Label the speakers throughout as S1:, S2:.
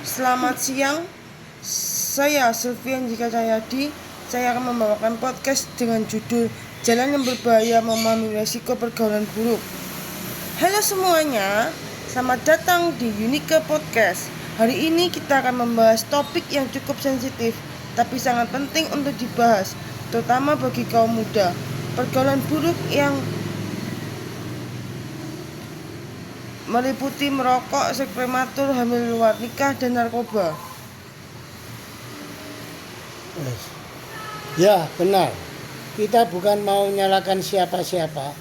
S1: Selamat siang, saya Sylvian Jika Cahyadi. Saya akan membawakan podcast dengan judul Jalan yang Berbahaya Memahami Resiko Pergaulan Buruk. Halo semuanya, selamat datang di Unike Podcast. Hari ini kita akan membahas topik yang cukup sensitif, tapi sangat penting untuk dibahas, terutama bagi kaum muda. Pergaulan buruk yang meliputi merokok, seks prematur, hamil luar nikah, dan narkoba.
S2: Ya, benar. Kita bukan mau menyalahkan siapa-siapa,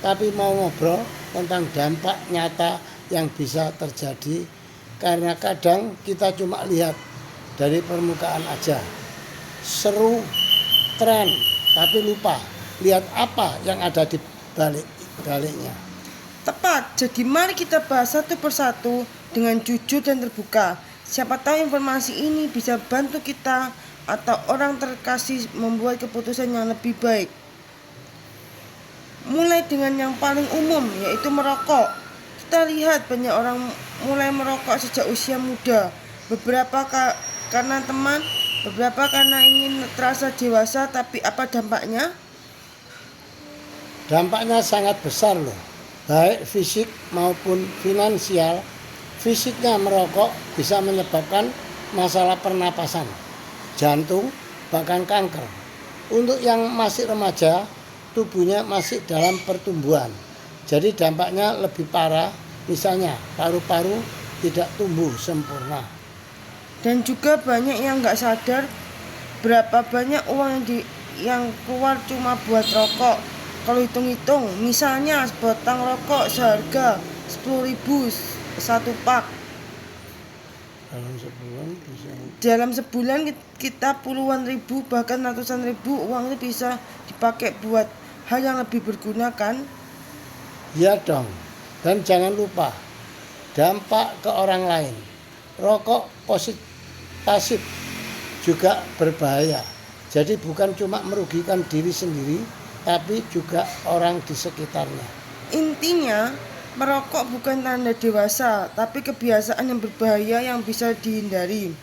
S2: tapi mau ngobrol tentang dampak nyata yang bisa terjadi karena kadang kita cuma lihat dari permukaan aja. Seru, tren, tapi lupa lihat apa yang ada di baliknya.
S1: Tepat, jadi mari kita bahas satu persatu dengan jujur dan terbuka. Siapa tahu informasi ini bisa bantu kita atau orang terkasih membuat keputusan yang lebih baik. Mulai dengan yang paling umum, yaitu merokok. Kita lihat banyak orang mulai merokok sejak usia muda. Beberapa karena teman, beberapa karena ingin terasa dewasa, tapi apa dampaknya?
S2: Dampaknya sangat besar loh, baik fisik maupun finansial. Fisiknya merokok bisa menyebabkan masalah pernapasan, jantung, bahkan kanker. Untuk yang masih remaja, tubuhnya masih dalam pertumbuhan. Jadi dampaknya lebih parah, misalnya paru-paru tidak tumbuh sempurna.
S1: Dan juga banyak yang nggak sadar berapa banyak uang yang keluar cuma buat rokok. Kalau hitung-hitung, misalnya sebatang rokok seharga 10.000 satu pak. Dalam sebulan kita puluhan ribu bahkan ratusan ribu uang itu bisa dipakai buat hal yang lebih berguna kan?
S2: Ya dong. Dan jangan lupa dampak ke orang lain. Rokok pasif juga berbahaya. Jadi bukan cuma merugikan diri sendiri, tapi juga orang di sekitarnya.
S1: Intinya, merokok bukan tanda dewasa, tapi kebiasaan yang berbahaya yang bisa dihindari.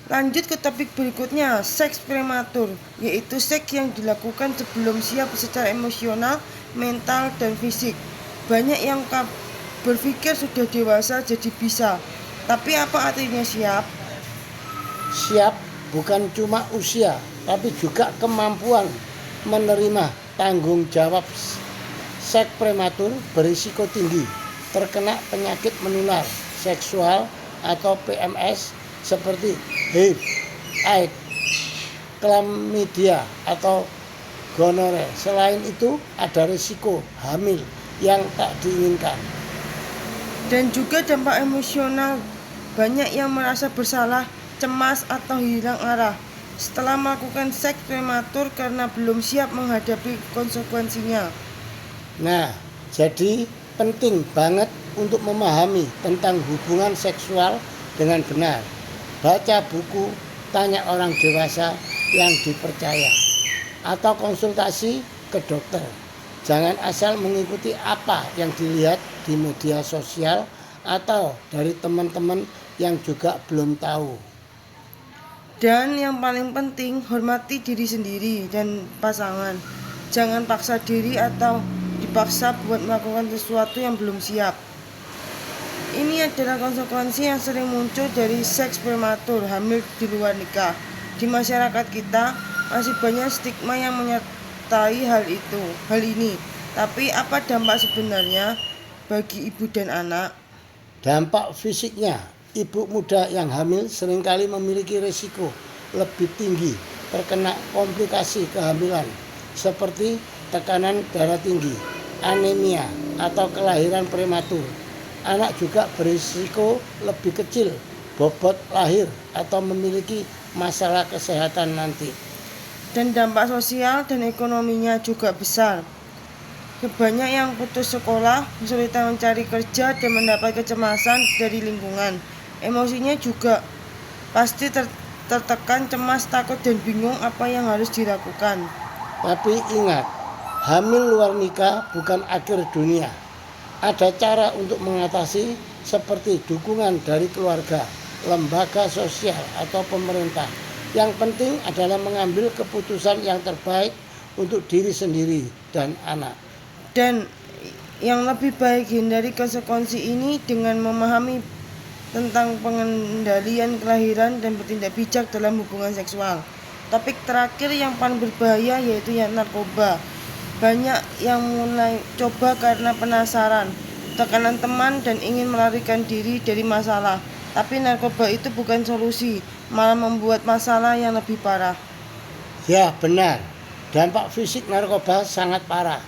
S1: Lanjut ke topik berikutnya, seks prematur, yaitu seks yang dilakukan sebelum siap secara emosional, mental, dan fisik. Banyak yang berpikir sudah dewasa jadi bisa, tapi apa artinya siap?
S2: Siap bukan cuma usia, tapi juga kemampuan menerima tanggung jawab. Seks prematur berisiko tinggi terkena penyakit menular seksual atau PMS seperti HIV, AIDS, chlamydia atau gonore. Selain itu ada risiko hamil yang tak diinginkan.
S1: Dan juga dampak emosional, banyak yang merasa bersalah, cemas atau hilang arah setelah melakukan seks prematur karena belum siap menghadapi konsekuensinya.
S2: Nah, jadi penting banget untuk memahami tentang hubungan seksual dengan benar. Baca buku, tanya orang dewasa yang dipercaya, atau konsultasi ke dokter. Jangan asal mengikuti apa yang dilihat di media sosial atau dari teman-teman yang juga belum tahu.
S1: Dan yang paling penting, hormati diri sendiri dan pasangan. Jangan paksa diri atau dipaksa buat melakukan sesuatu yang belum siap. Ini adalah konsekuensi yang sering muncul dari seks prematur, hamil di luar nikah. Di masyarakat kita masih banyak stigma yang menyertai hal ini. Tapi apa dampak sebenarnya bagi ibu dan anak?
S2: Dampak fisiknya, ibu muda yang hamil seringkali memiliki risiko lebih tinggi terkena komplikasi kehamilan seperti tekanan darah tinggi, anemia, atau kelahiran prematur. Anak juga berisiko lebih kecil bobot lahir atau memiliki masalah kesehatan nanti.
S1: Dan dampak sosial dan ekonominya juga besar. Banyak yang putus sekolah, kesulitan mencari kerja, dan mendapat kecemasan dari lingkungan. Emosinya juga pasti tertekan, cemas, takut, dan bingung apa yang harus dilakukan.
S2: Tapi ingat, hamil luar nikah bukan akhir dunia. Ada cara untuk mengatasi seperti dukungan dari keluarga, lembaga sosial, atau pemerintah. Yang penting adalah mengambil keputusan yang terbaik untuk diri sendiri dan anak.
S1: Dan yang lebih baik hindari konsekuensi ini dengan memahami tentang pengendalian kelahiran dan bertindak bijak dalam hubungan seksual. Topik terakhir yang paling berbahaya yaitu narkoba. Banyak yang mulai coba karena penasaran, tekanan teman, dan ingin melarikan diri dari masalah. Tapi narkoba itu bukan solusi, malah membuat masalah yang lebih parah.
S2: Ya, benar. Dampak fisik narkoba sangat parah,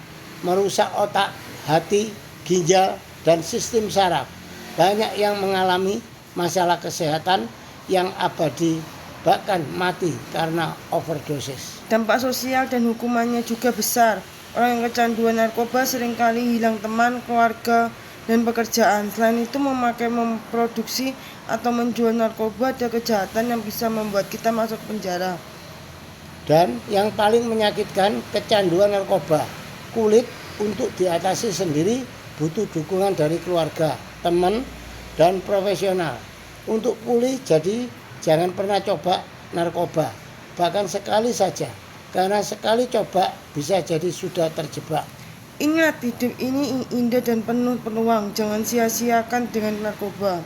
S2: merusak otak, hati, ginjal, dan sistem saraf. Banyak yang mengalami masalah kesehatan yang abadi, bahkan mati karena overdosis.
S1: Dampak sosial dan hukumannya juga besar. Orang yang kecanduan narkoba seringkali hilang teman, keluarga, dan pekerjaan. Selain itu, memakai, memproduksi, atau menjual narkoba ada kejahatan yang bisa membuat kita masuk penjara.
S2: Dan yang paling menyakitkan, kecanduan narkoba. Kulit untuk diatasi sendiri butuh dukungan dari keluarga, teman, dan profesional. Untuk pulih, jadi jangan pernah coba narkoba, bahkan sekali saja. Karena sekali coba bisa jadi sudah terjebak.
S1: Ingat, hidup ini indah dan penuh peluang. Jangan sia-siakan dengan narkoba.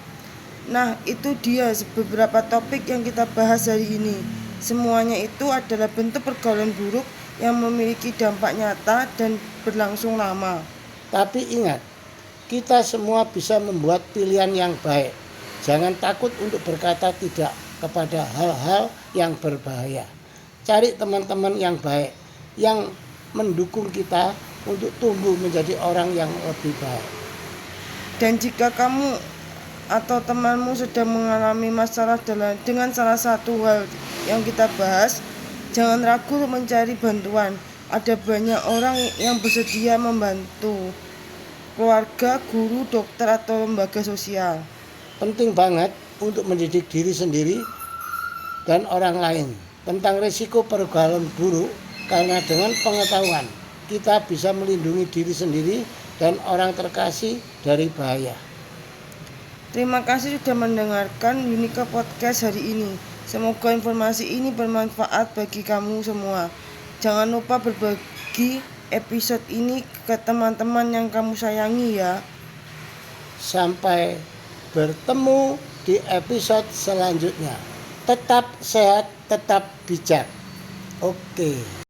S1: Nah, itu dia beberapa topik yang kita bahas hari ini. Semuanya itu adalah bentuk pergaulan buruk yang memiliki dampak nyata dan berlangsung lama.
S2: Tapi ingat, kita semua bisa membuat pilihan yang baik. Jangan takut untuk berkata tidak kepada hal-hal yang berbahaya. Cari teman-teman yang baik, yang mendukung kita untuk tumbuh menjadi orang yang lebih baik.
S1: Dan jika kamu atau temanmu sedang mengalami masalah dengan salah satu hal yang kita bahas, jangan ragu untuk mencari bantuan. Ada banyak orang yang bersedia membantu, keluarga, guru, dokter, atau lembaga sosial.
S2: Penting banget untuk mendidik diri sendiri dan orang lain tentang risiko pergaulan buruk, karena dengan pengetahuan kita bisa melindungi diri sendiri dan orang terkasih dari bahaya.
S1: Terima kasih sudah mendengarkan Unika Podcast hari ini. Semoga informasi ini bermanfaat bagi kamu semua. Jangan lupa berbagi episode ini ke teman-teman yang kamu sayangi ya.
S2: Sampai bertemu di episode selanjutnya. Tetap sehat, tetap bijak. Oke.